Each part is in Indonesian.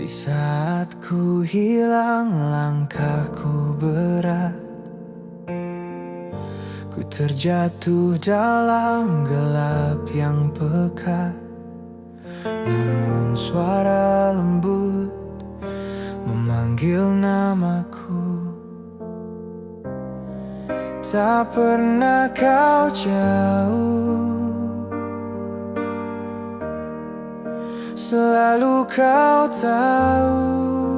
Di saat ku hilang, langkahku berat, ku terjatuh dalam gelap yang pekat. Namun suara lembut memanggil namaku. Tak pernah kau jauh, selalu kau tahu.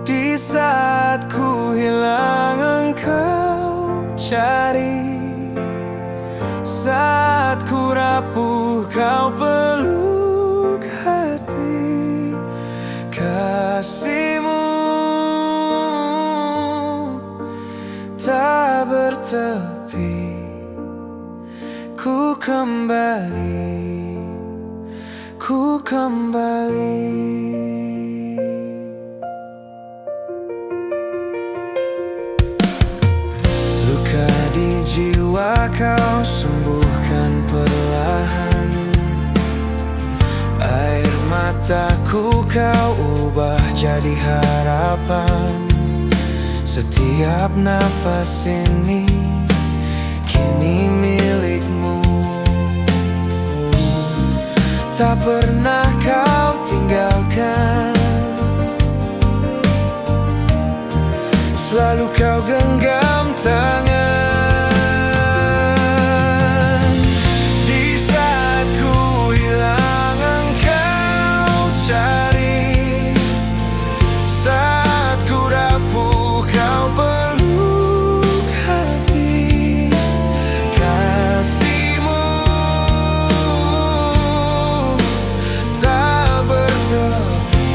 Di saat ku hilang, engkau cari. Saat ku rapuh, kau peluk hati. Kasihmu tak bertepi. Ku kembali, ku kembali. Luka di jiwa kau sembuhkan perlahan. Air mataku kau ubah jadi harapan. Setiap nafas ini kini milikmu. Tak pernah kau tinggalkan, selalu kau genggam tangan. Di saat ku hilang, engkau cari. Saat ku rapuh, kau peluk hati. Kasihmu tak bertepi.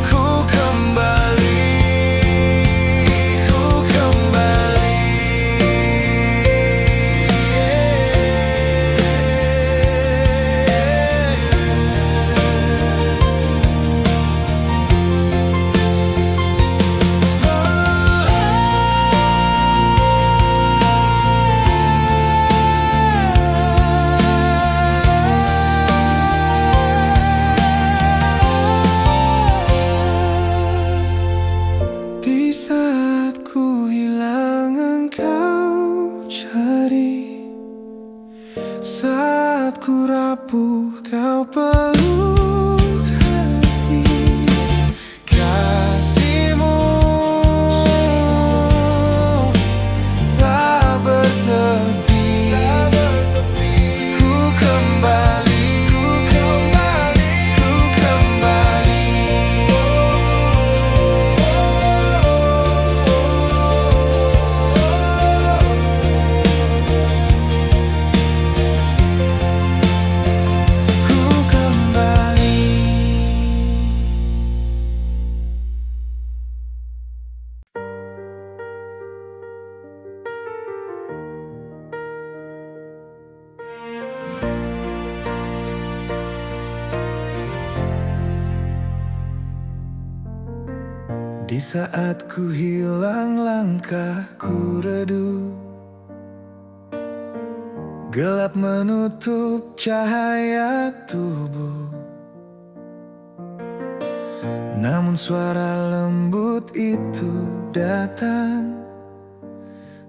Ku kembali, ku kembali. Di saat ku hilang, engkau cari. Saat ku rapuh, kau peluk hati. Kasihmu tak bertepi. Ku kembali, ku kembali, ku kembali. Ku kembali. Di saat ku hilang, langkahku redup. Gelap menutup cahaya tubuh. Namun suara lembut itu datang,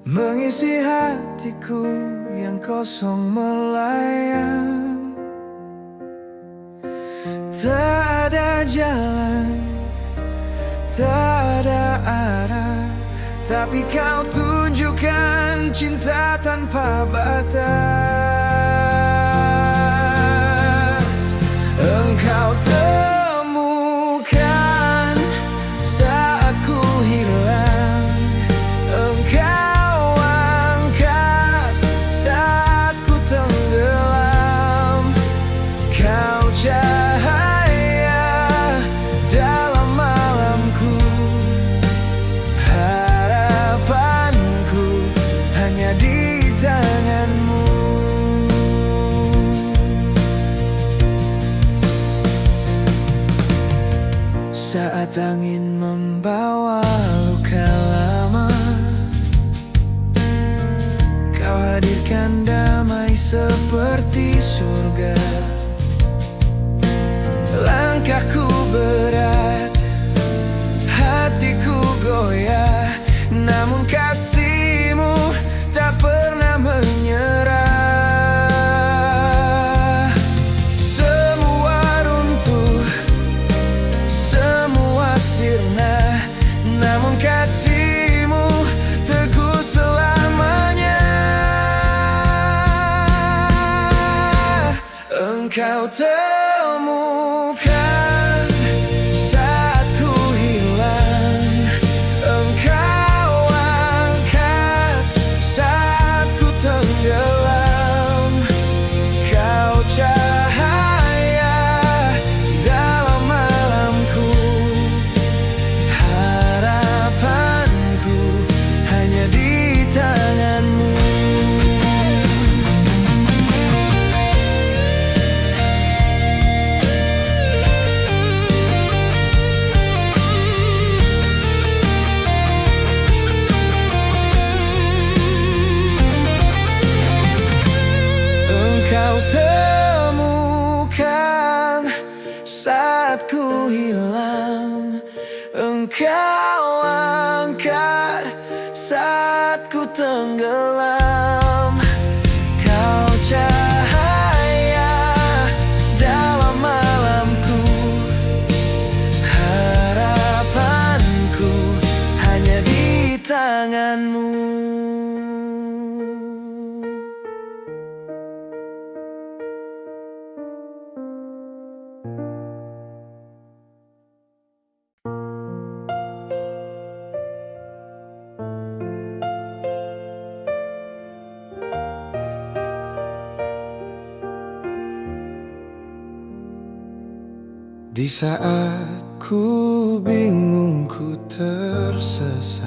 mengisi hatiku yang kosong melayang. Tak ada jalan, tak ada arah, tapi kau tunjukkan cinta tanpa batas. Engkau temukan saat ku hilang. Engkau angkat saat ku tenggelam. Kau cahaya dalam malamku. Harapanku hanya di tanganmu. Saat angin membawa luka lama, kau hadirkan damai seperti surga. langkahku berat, hatiku goyah, namun kasihmu tak pernah menyerah. Semua runtuh, semua sirna, namun kasihmu teguh selamanya. Engkau temukan saat ku hilang, engkau angkat saat ku tenggelam. Kau cahaya dalam malamku, harapanku hanya di tanganmu. Engkau temukan saat ku hilang, engkau angkat saat ku tenggelam. Kau cahaya dalam malamku, harapanku hanya di tanganmu. Di saat ku bingung, ku tersesat,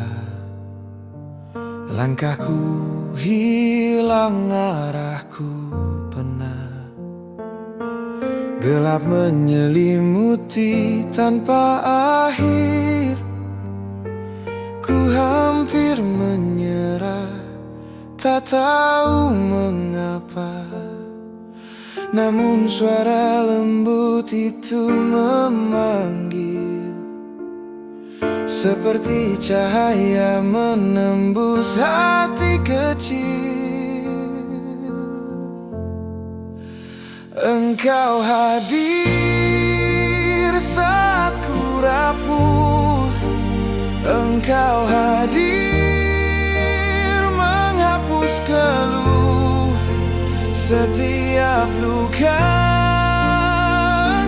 langkahku hilang arahku penat, gelap menyelimuti tanpa akhir. Ku hampir menyerah, tak tahu mengapa, namun suara lembut itu memanggil, seperti cahaya menembus hati kecil. Engkau hadir saat ku rapuh, engkau hadir menghapus keluh. Setiap luka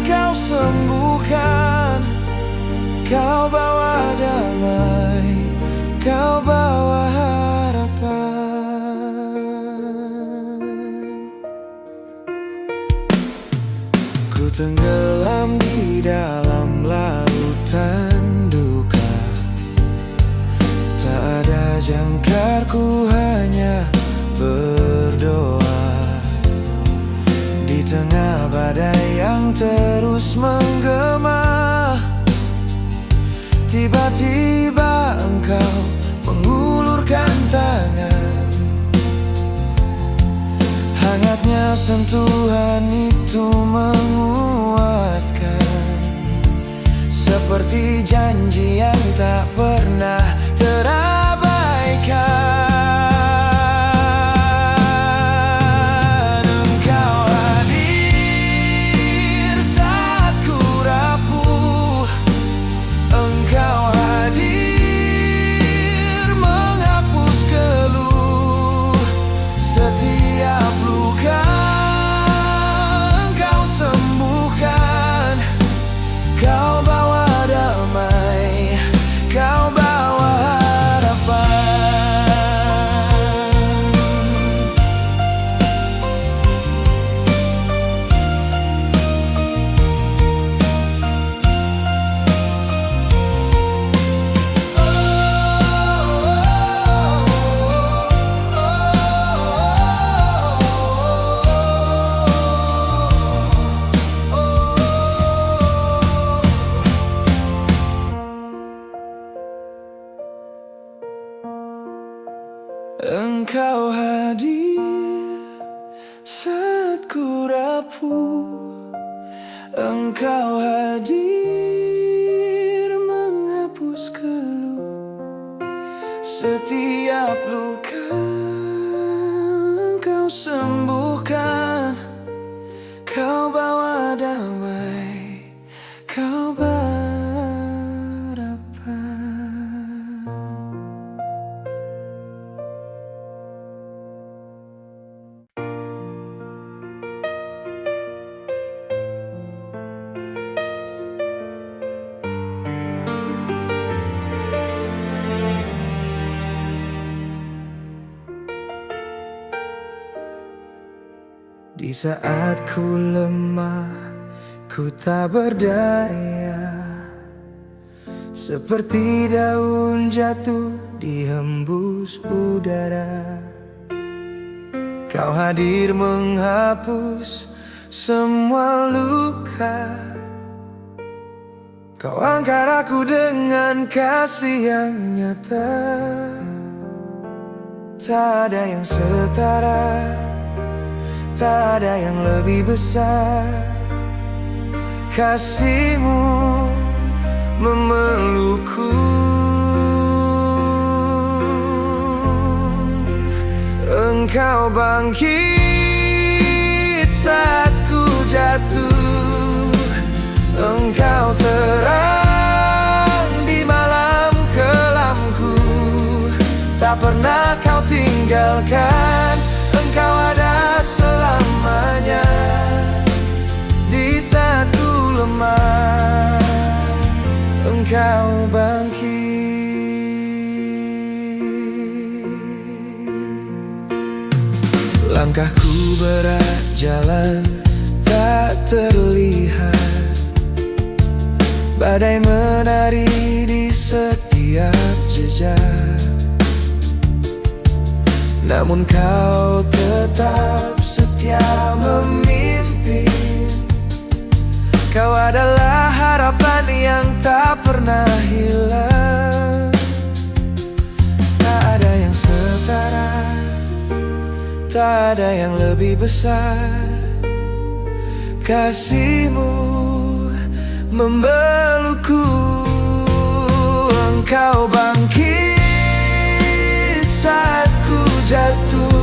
Kau sembuhkan, Kau bawa damai, Kau bawa harapan. Ku tenggelam di dalam lautan duka, tak ada jangkar, ku hanya berdoa. Di tengah badai yang terus menggema, tiba-tiba engkau mengulurkan tangan. Hangatnya sentuhan itu menguatkan, seperti janji yang tak pernah terabaikan. Kau bawa damai, Kau bawa Engkau hadir menghapus keluh setiap luka. Engkau sembuhkan, kau bawa damai, kau berharapan. Di saat ku lemah, ku tak berdaya, seperti daun jatuh di hembus udara. Kau hadir menghapus semua luka. Kau angkat aku dengan kasih yang nyata. Tak ada yang setara, tak ada yang lebih besar. Kasih-Mu memelukku. Engkau bangkit saat ku jatuh. Engkau terang di malam kelamku. Tak pernah kau tinggalkan. Engkau ada selamanya. Di saat ku lemah, Engkau bangkit. Langkahku berat, jalan tak terlihat. Badai menari di setiap jejak. Namun kau tetap setia memimpin. Kau adalah harapan yang tak pernah hilang. Tak ada yang setara, tak ada yang lebih besar. Kasih-Mu memelukku. Engkau bangkit saat ku jatuh.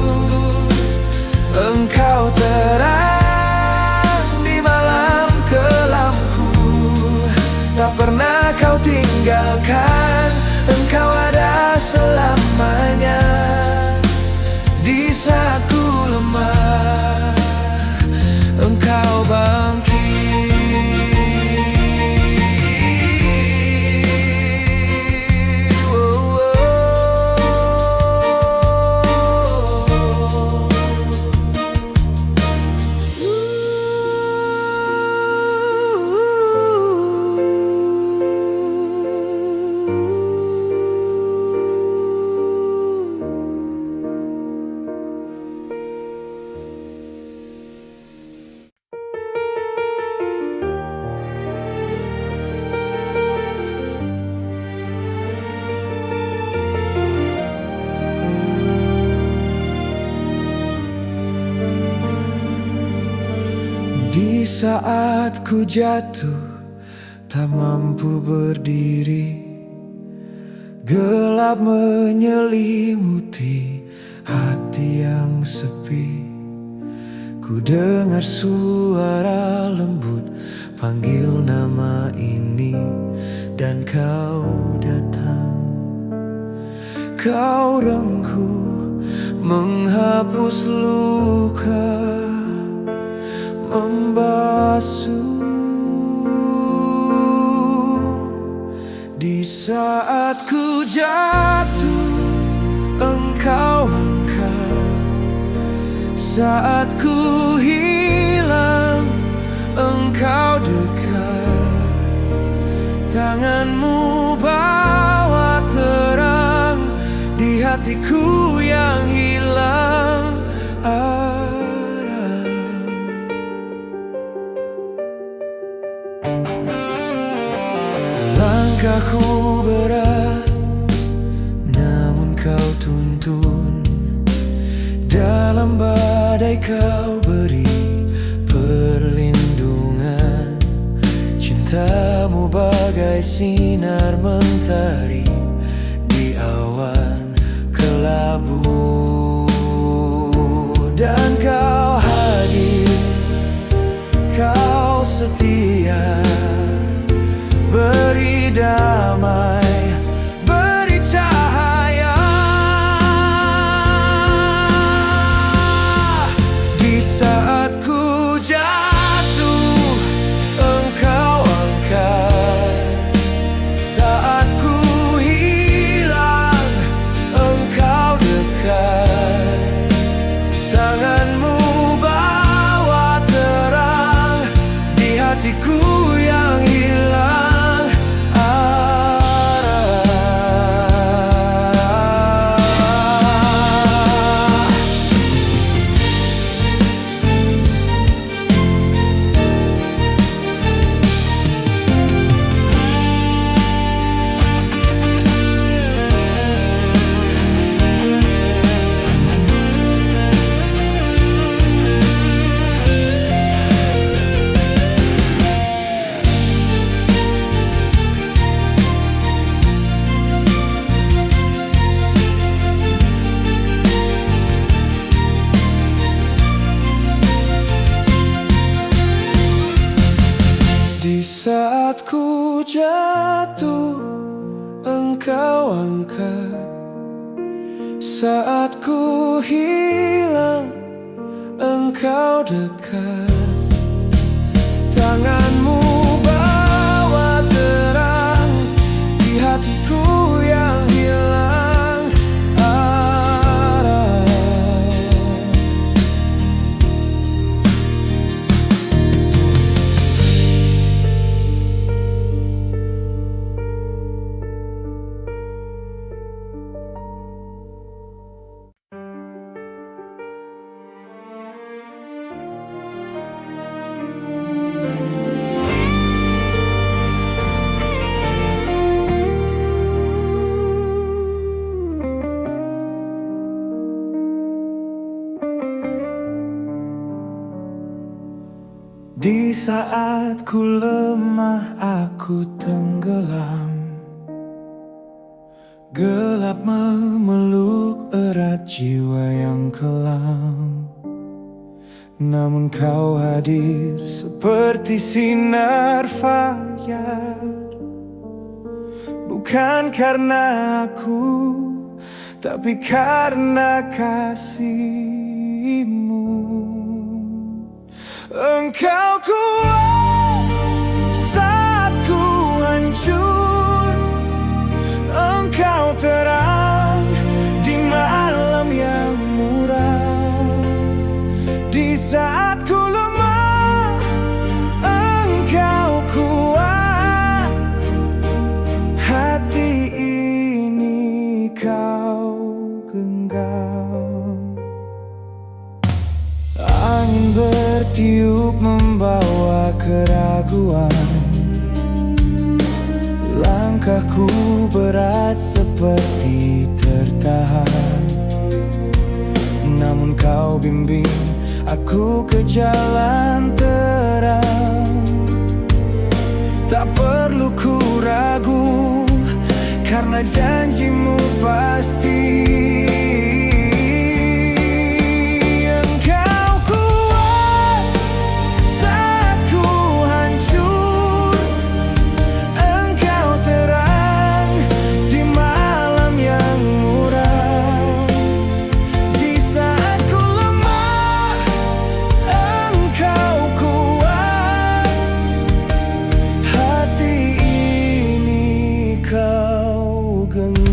Engkau terang di malam kelamku. Tak pernah kau tinggalkan. Engkau ada selamanya. Di saat ku lemah, Engkau bangkit. Di saat ku jatuh, tak mampu berdiri, gelap menyelimuti hati yang sepi. Ku dengar suara lembut panggil nama ini, dan kau datang. Kau rengkuh menghapus luka, membasuh. Di saat ku jatuh, Engkau angkat. Saat ku hilang, Engkau dekat. Tangan-Mu bawa terang di hatiku yang hilang arah. Langkahku berat, namun kau tuntun. Dalam badai kau beri perlindungan. Kamu bagai sinar mentari di awan kelabu, dan kau hadir, kau setia, beri damai, beri cahaya. Di saat ku jatuh, engkau angkat. Saat ku hilang, engkau dekat. Tanganmu bawa terang di hatiku yang hilang arah. Di saat ku jatuh, engkau angkat. Saat ku hilang, engkau dekat. Tanganmu bawa terang di hatiku yang hilang arah. Di saat ku lemah, aku tenggelam. Gelap memeluk erat jiwa yang kelam. Namun kau hadir seperti sinar fajar. Bukan karena aku, tapi karena kasih-Mu. Engkau kuat saat ku hancur. Engkau terang di malam yang muram. Di saat ku lemah, Engkau kuat. Hati ini Kau genggam. Angin bertiup membawa keraguan. Langkahku berat seperti tertahan. Namun Kau bimbing aku ke jalan terang. Tak perlu ku ragu, karena janji-Mu pasti. Kau genggam.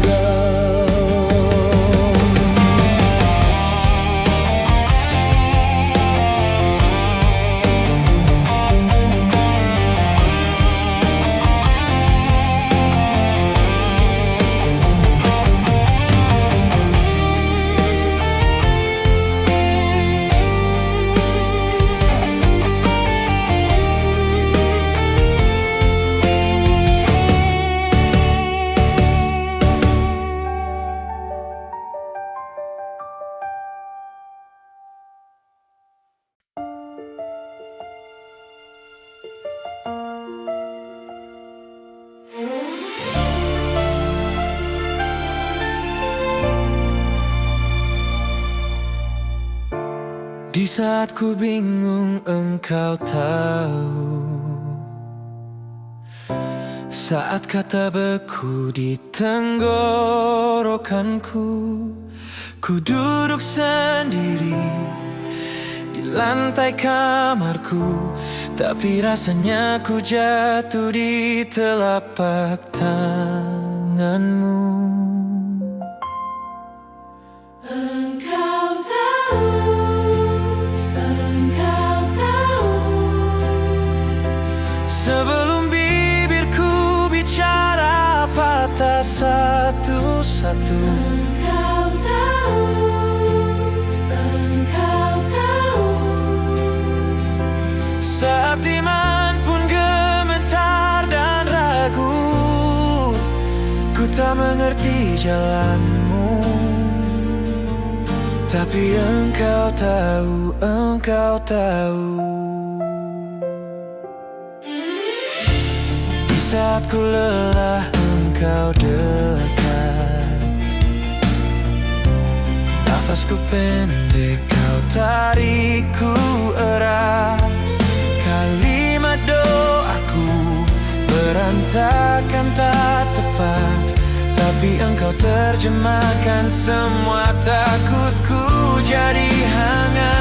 Di saat ku bingung engkau tahu. Saat kata beku di tenggorokanku, ku duduk sendiri di lantai kamarku, tapi rasanya ku jatuh di telapak tanganmu. Engkau tahu, engkau tahu. Sebelum bibirku bicara patah satu-satu, Engkau tahu, engkau tahu. saat iman pun gemetar dan ragu, ku tak mengerti jalanmu, tapi engkau tahu, engkau tahu. Di saat ku lelah engkau dekat, nafasku pendek kau tarik ku erat. Kalimat doaku berantakan tak tepat, tapi engkau terjemahkan semua takutku jadi hangat.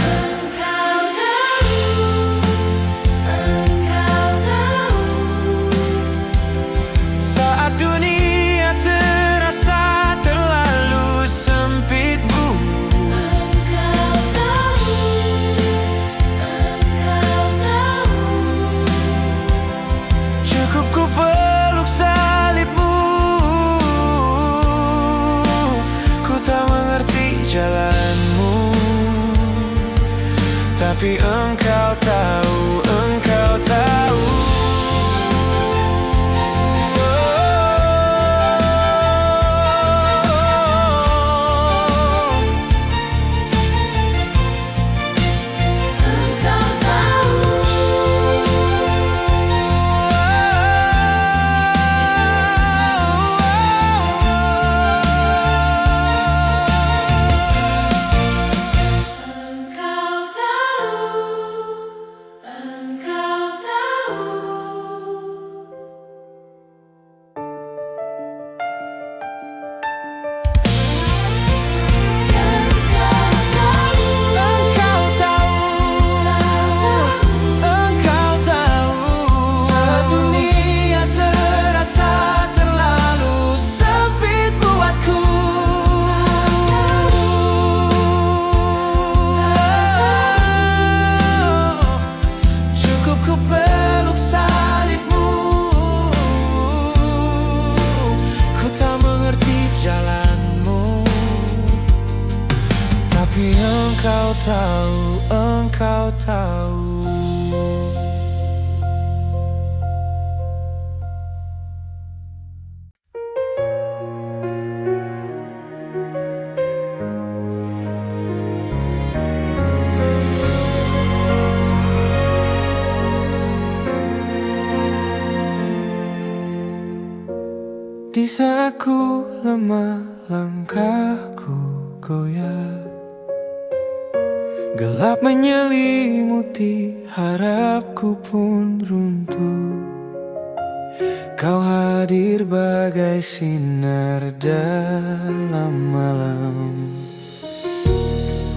Engkau tahu, engkau tahu. Saat dunia terasa terlalu sempit, Engkau tahu, engkau tahu. cukup ku peluk salibmu. Ku tak mengerti jalanmu, tapi engkau tahu, engkau tahu. Engkau tahu. Engkau tahu, engkau tahu. Engkau tahu, engkau tahu. Saat dunia terasa terlalu sempit buatku, cukup ku peluk salibmu. Ku tak mengerti jalanmu, tapi engkau tahu, engkau tahu. Di saat ku lemah, langkahku goyah, gelap menyelimuti, harapku pun runtuh. Kau hadir bagai sinar dalam malam.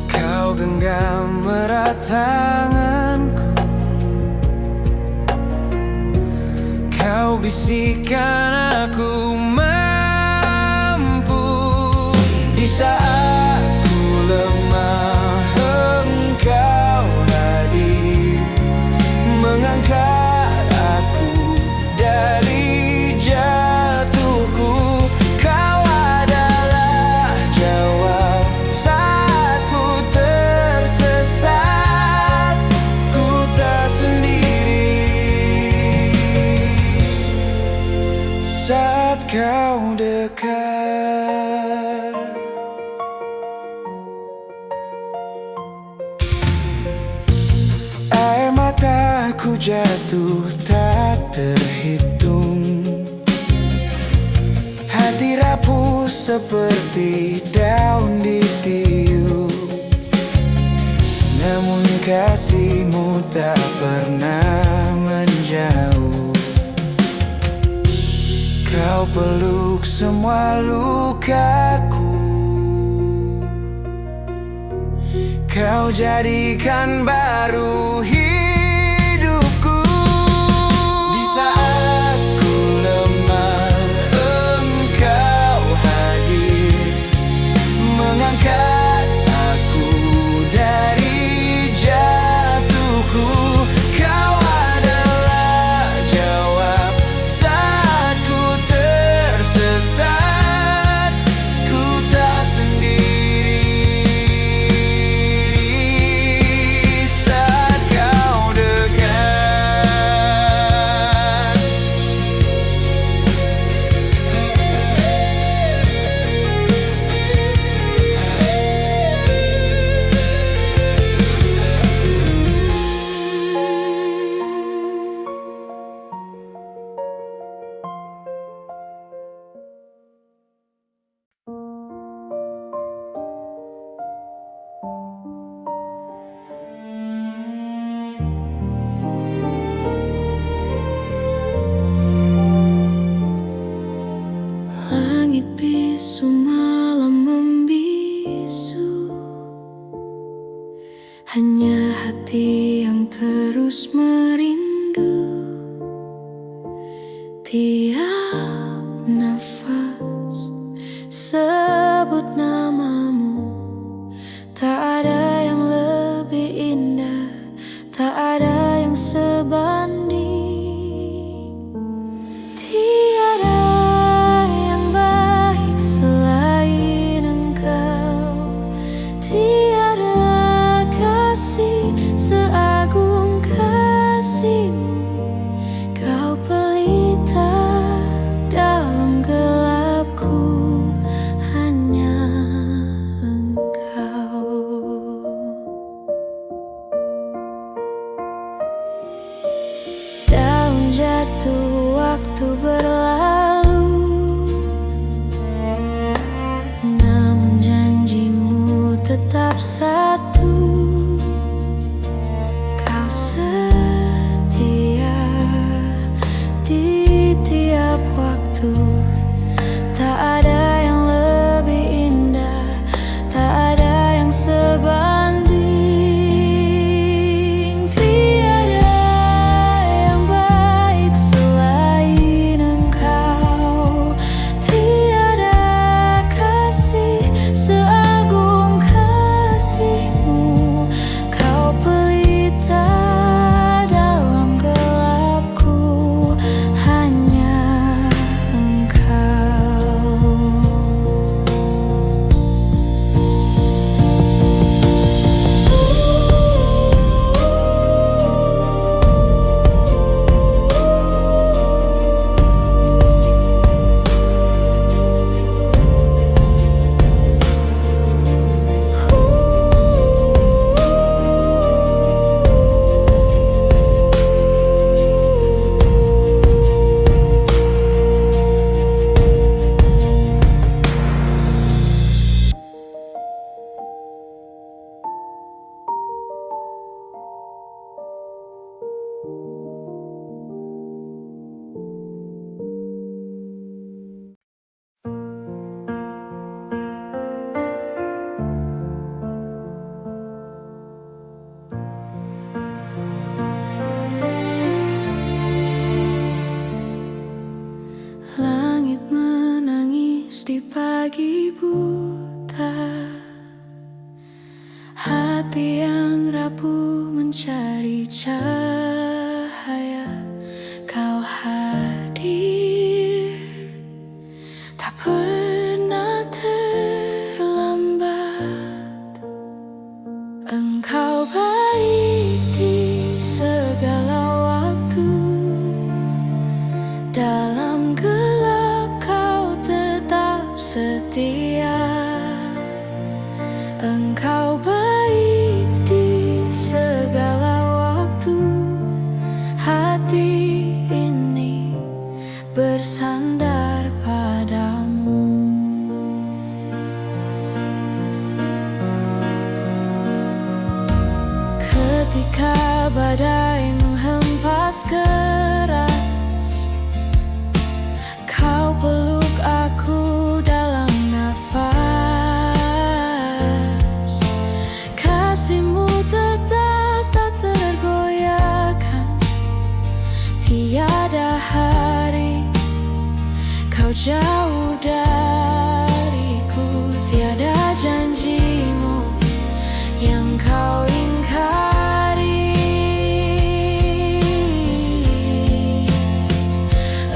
Kau genggam erat tanganku, kau bisikan aku mampu. Di saat ku lemah, engkau hadir, mengangkat aku dari jatuhku. Kau adalah jawab saat ku tersesat, ku tak sendiri. Saat kau dekat, air mataku jatuh tak terhitung, hati rapuh seperti daun ditiup, namun kasihmu tak pernah menjauh. Kau peluk semua lukaku, kau jadikan baru hidupku. Di saat ku lemah, engkau hadir, mengangkat aku dari jatuhku. Kau adalah jawab saat ku tersesat. Ku tak sendiri saat kau dekat. Langit bisu, malam membisu, hanya hati yang terus merindu. Tiap nafas sebut namamu, tak ada yang lebih indah, tak ada yang sebanding. Tiada yang baik selain engkau, tiada kasih seagung kasihmu. Kau pelita dalam gelapku, hanya engkau. Daun jatuh, waktu berlalu, namun janjimu tetap satu. Kau setia di tiap waktu, tak ada yang lebih indah, tak ada yang sebanding. Tiada yang baik selain engkau, tiada kasih seagung kasihmu. Kau pelita dalam gelapku, hanya engkau. Langit menangis di pagi buta, hati yang rapuh mencari cahaya. Kau hadir, tak pernah terlambat. Engkau baik di segala waktu, dalam gelap kau tetap setia. keras. Kau peluk aku dalam nafas. Kasihmu tetap tak tergoyahkan. Tiada hari kau jauh dariku. Tiada janjimu yang kau ingkari.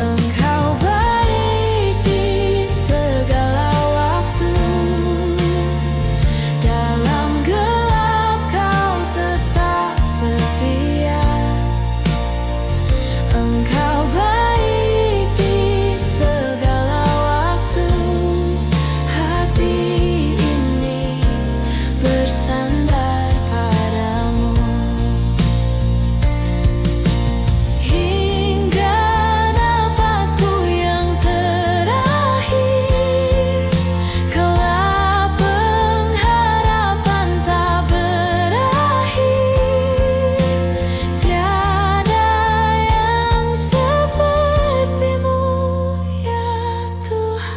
Engkau baik di segala waktu. Dalam gelap kau tetap setia. Engkau baik di segala waktu. Hati ini bersandar padamu. Hingga nafasku yang terakhir, kelak pengharapan tak berakhir. Tiada yang sepertimu ya Tuhan.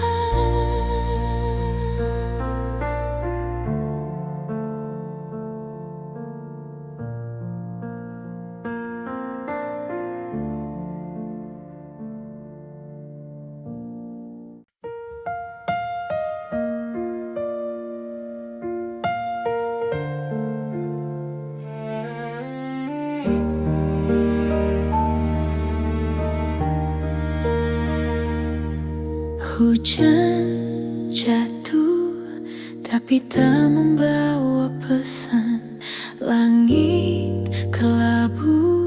Hujan jatuh tapi tak membawa pesan. Langit kelabu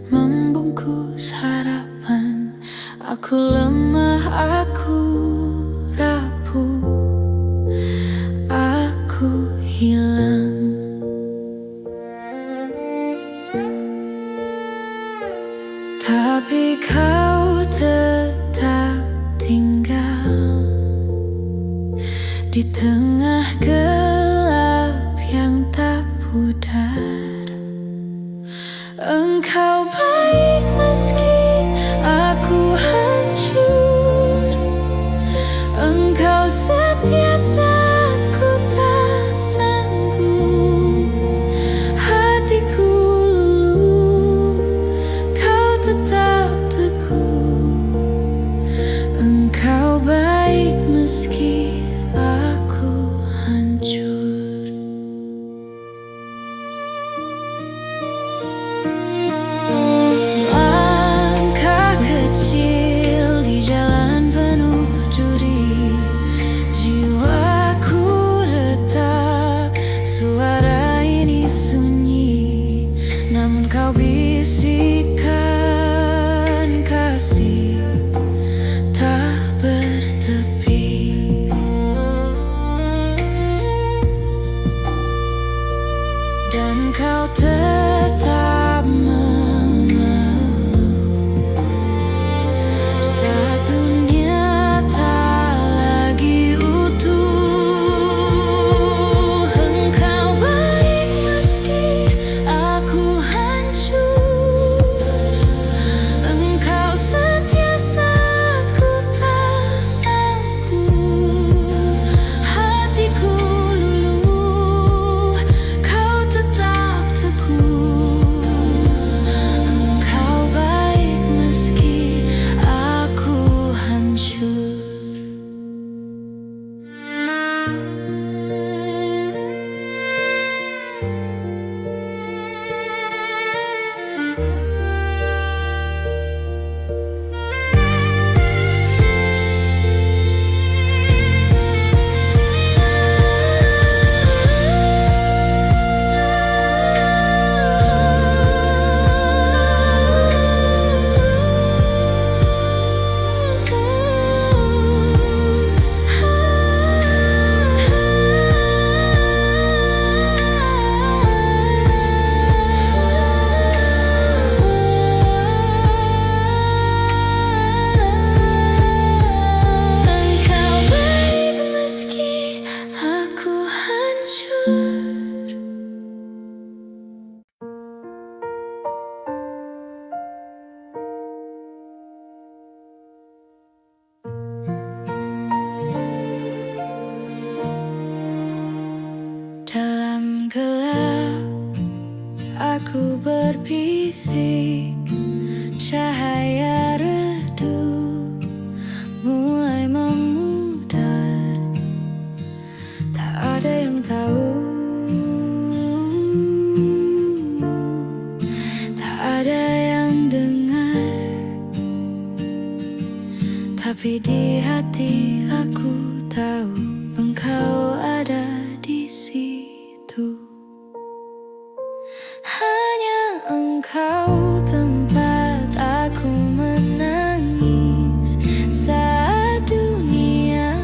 membungkus harapan. Aku lemah, aku rapuh, aku hilang. Tapi kau tetap tinggal di tengah gelap yang tak pudar. Engkau baik meski aku hancur. Engkau setia saat ku tak sanggup. Hatiku luluh, kau tetap teguh. Engkau baik meski aku hancur. Langkah kecil di jalan penuh duri. Jiwaku retak, suara ini sunyi. Namun kau bisikkan kasih tak bertepi. Dan kau tetap memeluk saat dunia tak lagi utuh. Engkau baik meski aku hancur. Engkau setia bisik, cahaya redup mulai memudar. Tak ada yang tahu, tak ada yang dengar, tapi di hati aku tahu engkau ada di situ. Hanya engkau tempat aku menangis saat dunia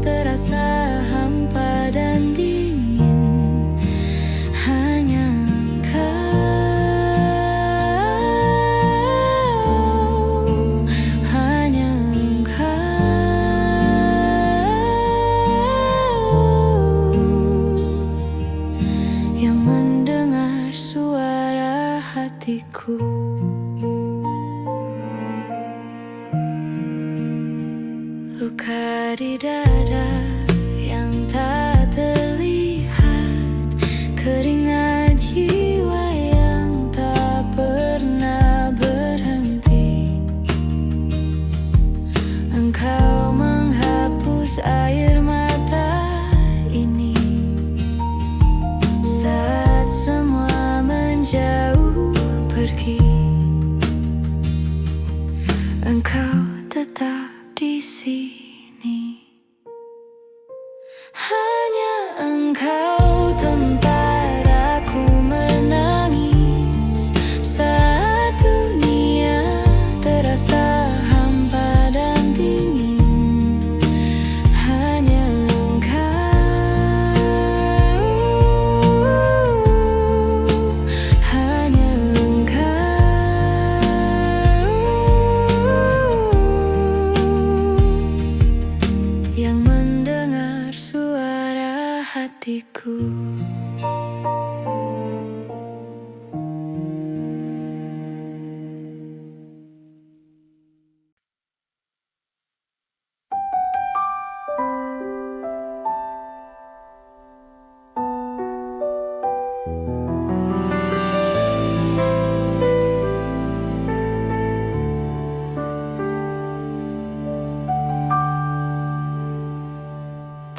terasa hampa dan dingin. Hanya engkau, hanya engkau yang mendengar suara hatiku. Luka di dada yang tak terlihat, keringat jiwa yang tak pernah berhenti. Engkau menghapus air mata ini saat semua menjauh pergi. Engkau tetap di sini. Hanya engkau tempat aku menangis saat dunia terasa hampa dan dingin. Hanya engkau, hanya engkau yang mendengar suara hatiku.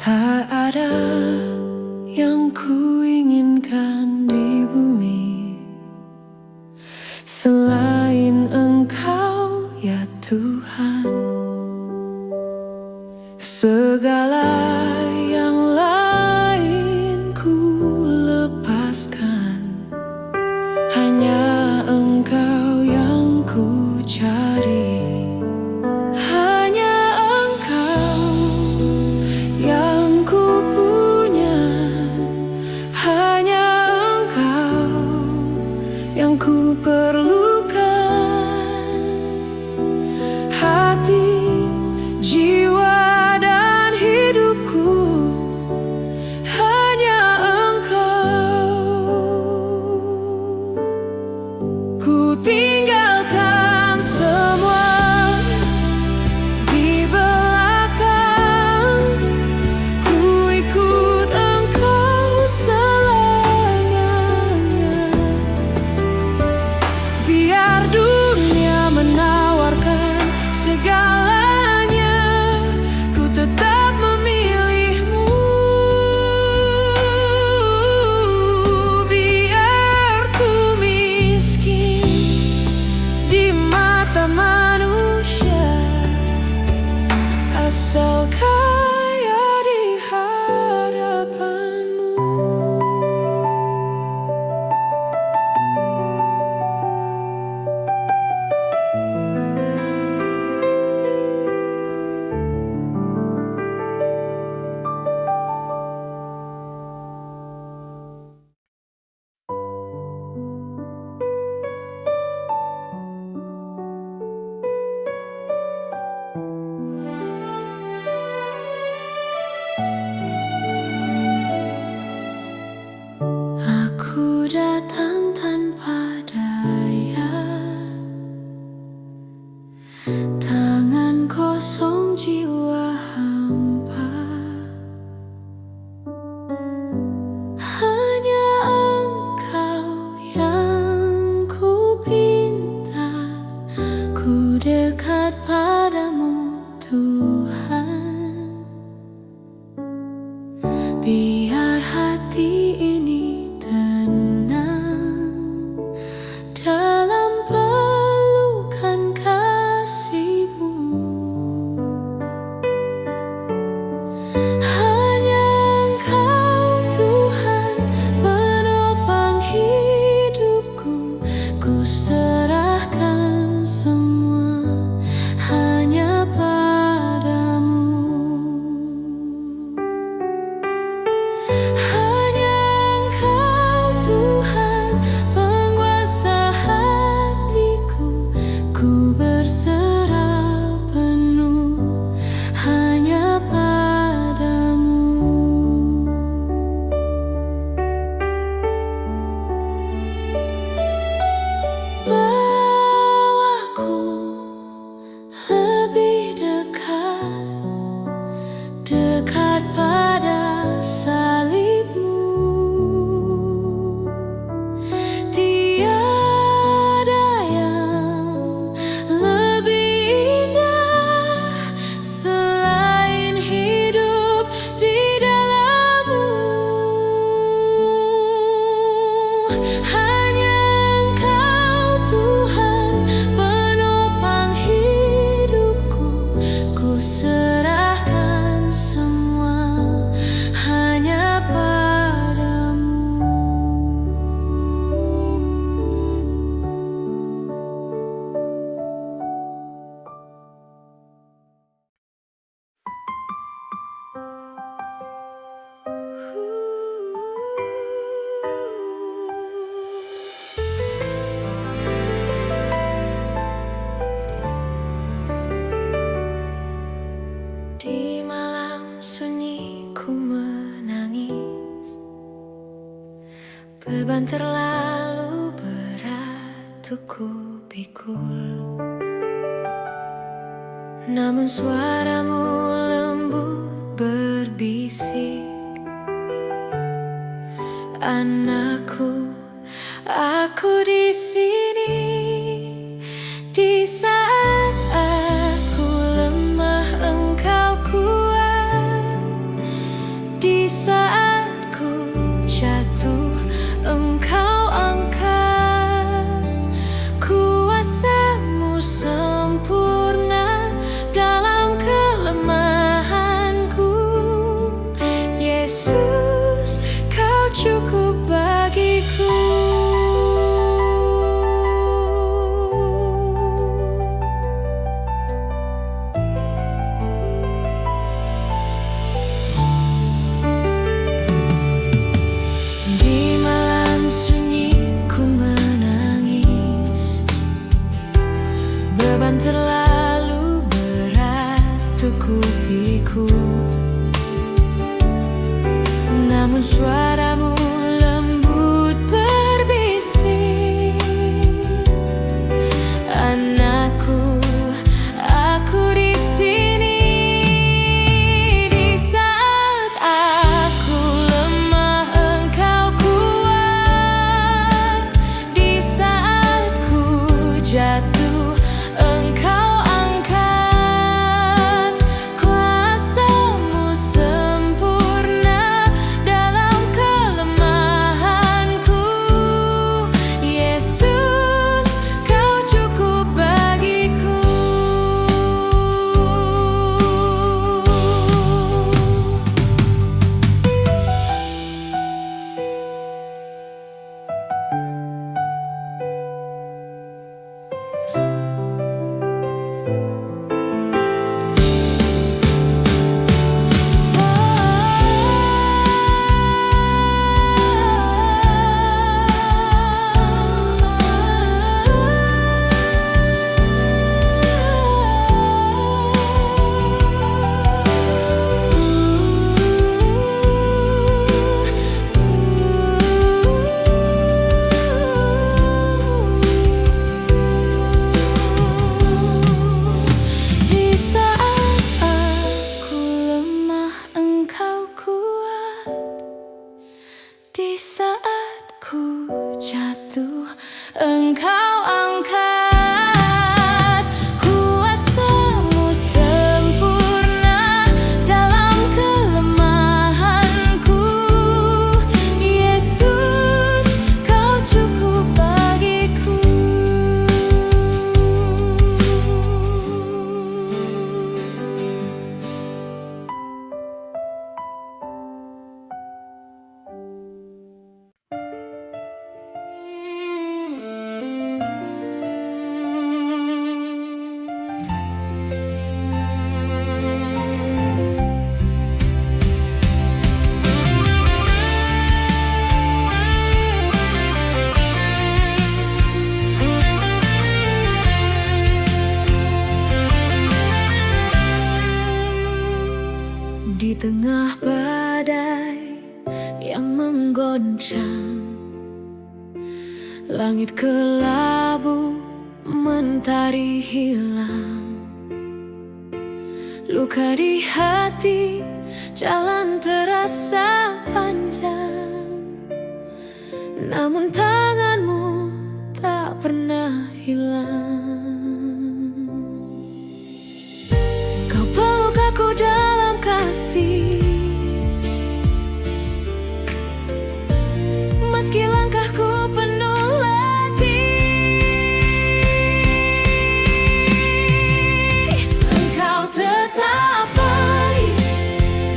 Tak ada yang kuinginkan di bumi selain Engkau, ya Tuhan. Segala yang lain ku lepaskan, hanya Engkau yang ku cari. Yang ku perlukan, hati, jiwa dan hidupku, hanya Engkau. Ku tinggalkan semua di belakang, ku ikut Engkau selamanya. Biar dunia menawarkan segalanya, ku tetap memilih-Mu. Biar ku miskin di mata ku serahkan semua hanya padamu. Hanya Engkau Tuhan, penguasa hatiku, ku berserah penuh hanya padamu. Bawaku lebih dekat, dekat pada salib-Mu. Tiada yang lebih indah selain hidup di dalam-Mu. Hanya Engkau Tuhan, penopang hidupku, ku serahkan semua hanya padamu. Di malam sunyi ku menangis, beban terlalu berat untuk ku pikul. Namun suaramu lembut berbisik, anakku, aku di sini. Di saat aku lemah, Engkau kuat. Di saat ku jatuh, Engkau angkat. Kuasa-Mu sempurna dalam kelemahanku. Yesus, Kau cukup bagiku. Di malam sunyi ku menangis, beban terlalu berat untuk ku pikul. Namun suaramu lembut berbisik, anakku, aku di sini. Di saat aku lemah, Engkau kuat. Di saat ku jatuh, Engkau angkat. Kuasa-Mu sempurna dalam kelemahanku. Yesus, Kau cukup bagiku. Langit kelabu, mentari hilang. Luka di hati, jalan terasa panjang. Namun tanganmu tak pernah hilang. Kau peluk aku dalam kasih, meski langkahku penuh letih. Engkau tetap baik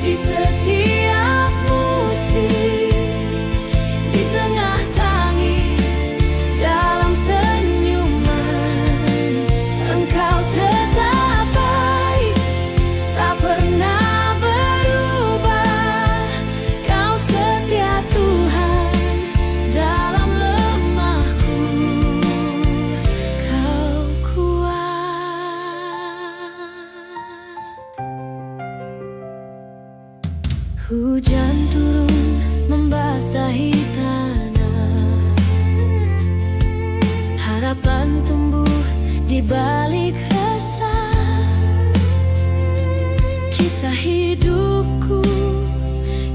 di setiap musim, di tengah tangis, dalam senyuman. Engkau tetap baik, tak pernah berubah. Kau setia Tuhan dalam lemahku, Kau kuat. Hujan turun membasahi tanah, harapan tumbuh di balik resah. Kisah hidupku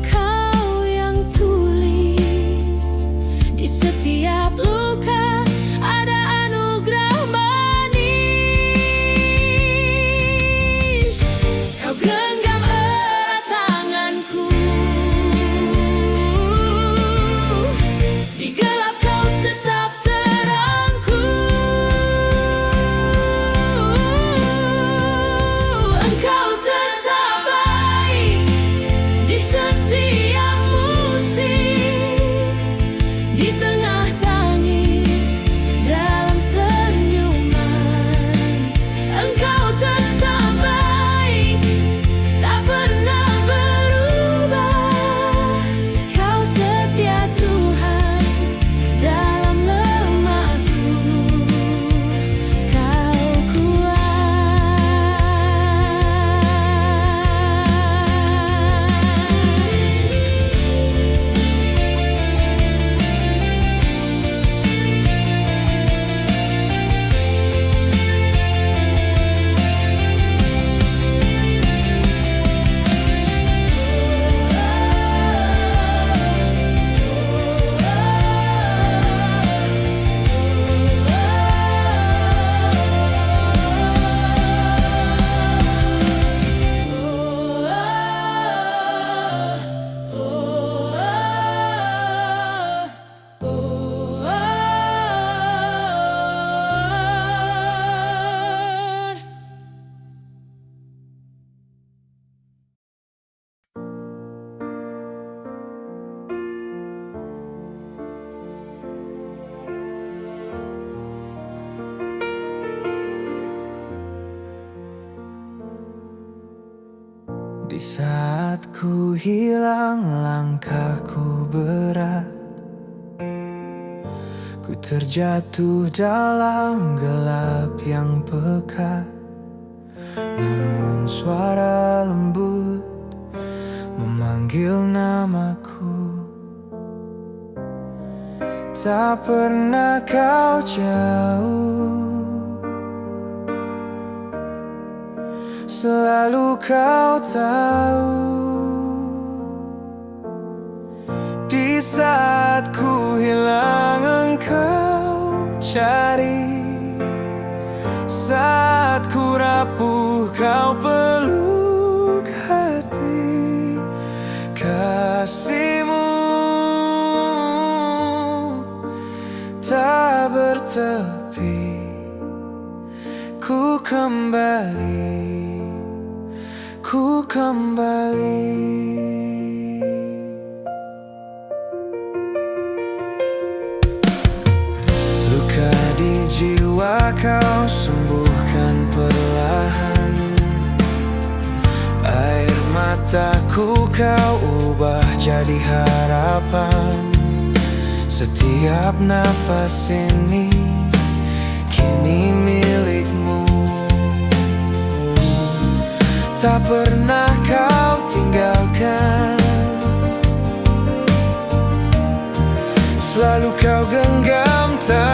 Kau yang tulis, di setiap luka ada anugerah manis. Kau genggam erat tanganku, di gelap Kau tetap terangku. Engkau tetap baik di setiap musim, di tengah tangis, dalam senyuman. Engkau tetap baik, tak pernah berubah. Kau setia Tuhan dalam lemahku, Kau Di saat ku hilang, langkahku berat, ku terjatuh dalam gelap yang pekat. Namun suara lembut memanggil namaku. Tak pernah Kau jauh, selalu Kau tahu. Di saat ku hilang, Engkau cari. Saat ku rapuh, Kau peluk hati. Kasih-Mu tak bertepi. Ku kembali. Luka di jiwa Kau sembuhkan perlahan. Air mataku Kau ubah jadi harapan. Setiap nafas ini kini milik-Mu. Tak pernah Kau tinggalkan, selalu Kau genggam tangan.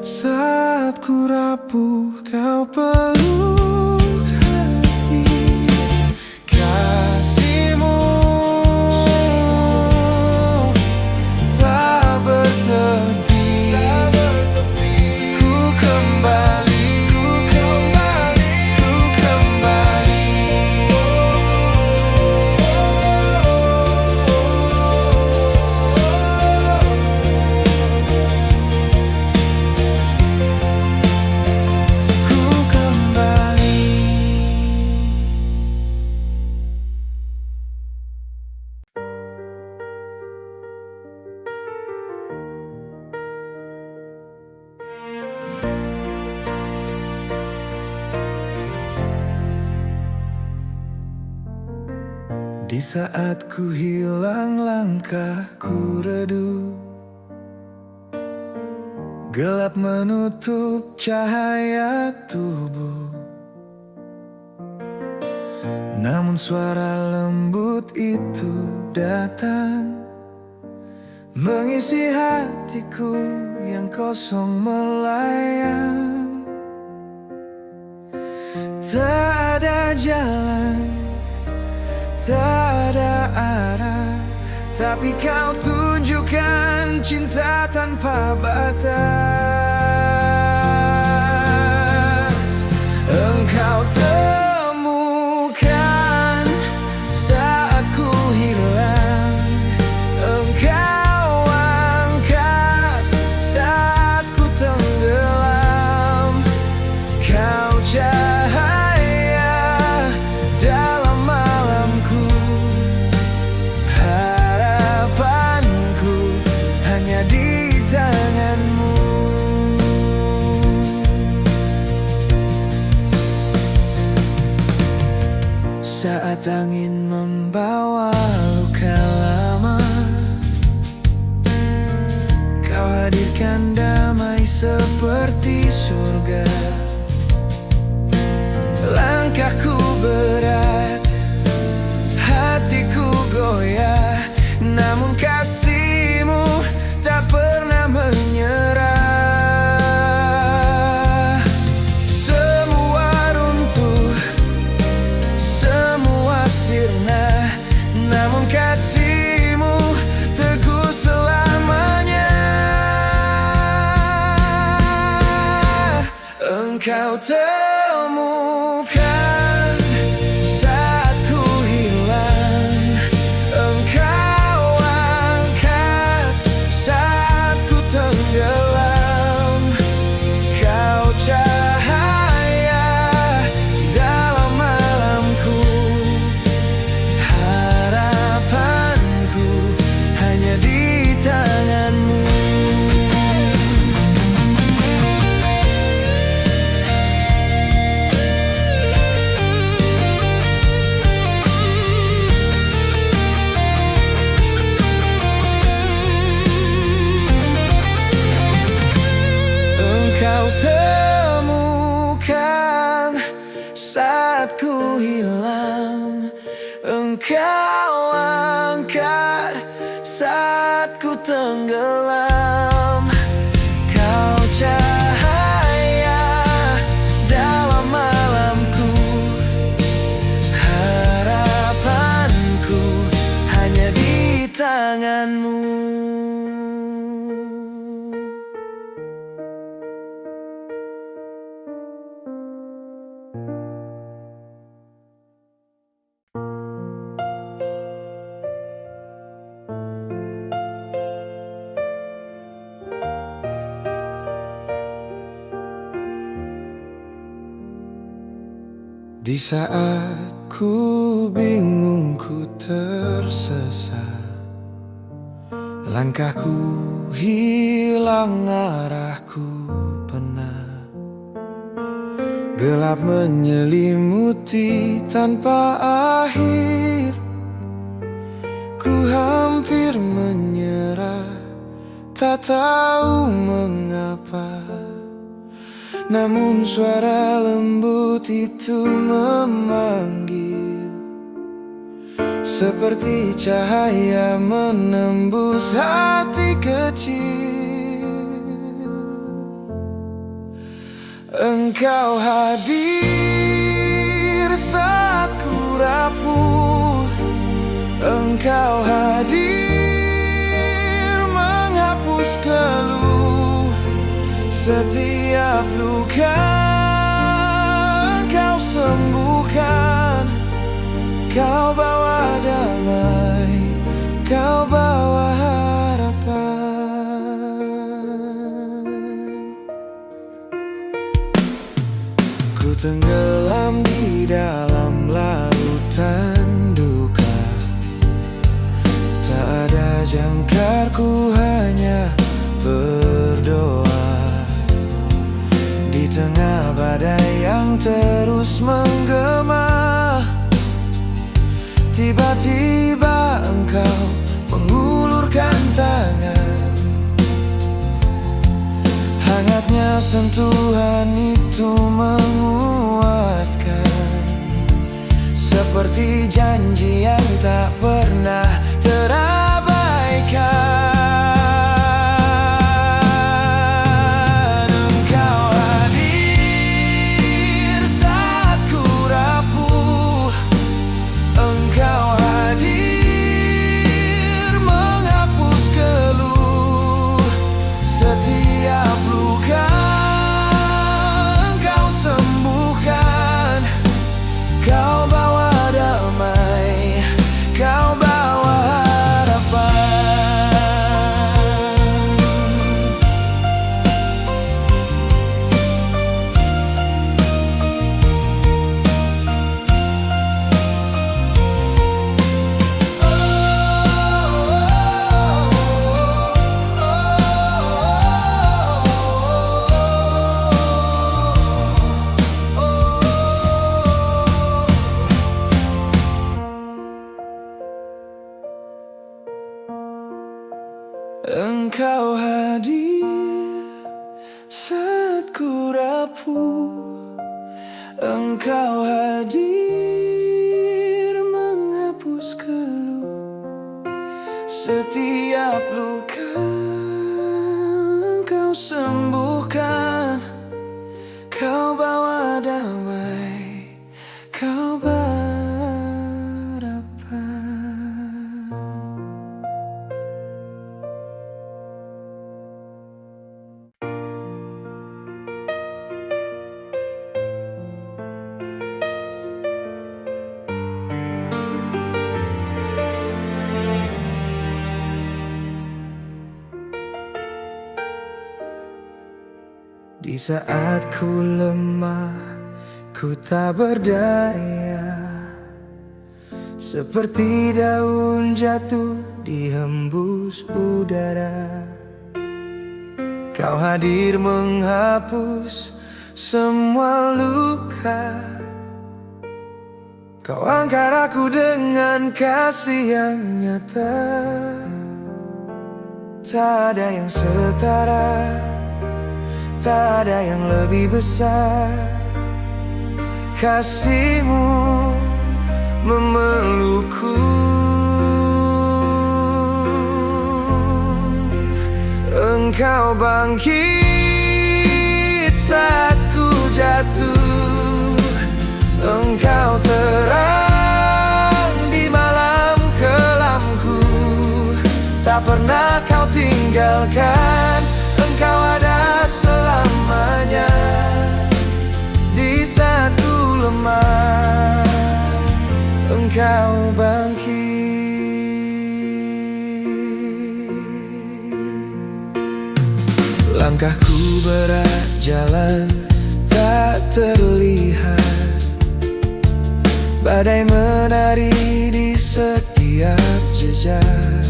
Saat ku rapuh kau peluk hati. Kasihmu tak bertepi. Ku kembali, ku kembali, ku kembali. Ku kembali. Di saat ku hilang langkah, ku redup. Gelap menutup cahaya tubuh. Namun suara lembut itu datang, mengisi hatiku yang kosong melayang. Tak ada jalan, tak ada arah, tapi kau tunjukkan cinta tanpa batas. Engkau temukan saat ku hilang. Engkau angkat saat ku tenggelam. Kau cahaya dalam malamku. Harapanku hanya di tanganmu. Saat angin membawa luka lama, kau hadirkan damai seperti surga. Langkahku berat, hatiku goyah, namun kasihmu tak pernah menyerah. Semua runtuh, semua sirna, namun kasihmu teguh selamanya. Engkau temukan saat ku hilang. Engkau angkat saat ku tenggelam. Kau cahaya dalam malamku. Harapanku hanya di tanganmu. Engkau temukan saat ku hilang. Engkau angkat saat ku tenggelam. Kau cahaya dalam malamku. Harapanku hanya di tanganmu. Di saat ku bingung, ku tersesat, langkahku hilang arahku penat. Gelap menyelimuti tanpa akhir. Ku hampir menyerah, tak tahu mengapa. Namun suara lembut itu memanggil, seperti cahaya menembus hati kecil. Engkau hadir saat ku rapuh. Engkau hadir menghapus keluh. Setiap luka Engkau sembuhkan. Kau bawa damai, Kau bawa harapan. Ku tenggelam di dalam lautan duka. Tak ada jangkar, ku hanya berdoa. Di tengah badai yang terus menggema, tiba-tiba Engkau mengulurkan tangan. Hangatnya sentuhan itu menguatkan, seperti janji yang tak pernah terabaikan. Engkau hadir saat ku rapuh. Engkau hadir menghapus keluh. Setiap luka Engkau sembuhkan. Kau bawa damai, Kau bawa harapan. Engkau hadir saat ku rapuh. Engkau hadir menghapus keluh. Setiap luka Engkau sembuhkan. Kau bawa damai, Kau harapan. Di saat ku lemah, ku tak berdaya, seperti daun jatuh di hembus udara. Kau hadir menghapus semua luka. Kau angkat aku dengan kasih yang nyata. Tak ada yang setara, tak ada yang lebih besar. Kasih-Mu memelukku. Engkau bangkit saat ku jatuh. Engkau terang di malam kelamku. Tak pernah Kau tinggalkan. Engkau ada selamanya. Di saat ku lemah, Engkau bangkit. Langkahku berat, jalan tak terlihat. Badai menari di setiap jejak.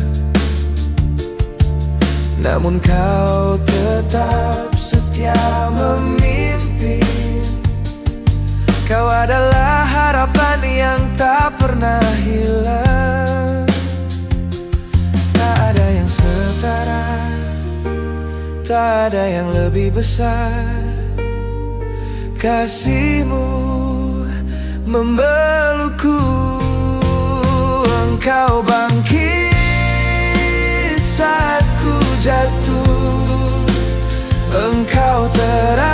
Namun Kau tetap setia memimpin. Kau adalah harapan yang tak pernah hilang. Tak ada yang setara, tak ada yang lebih besar. Kasih-Mu membelukku. Engkau bangkit saat ku jatuh. Engkau terang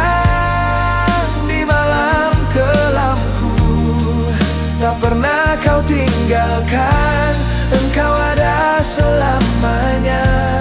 selamanya.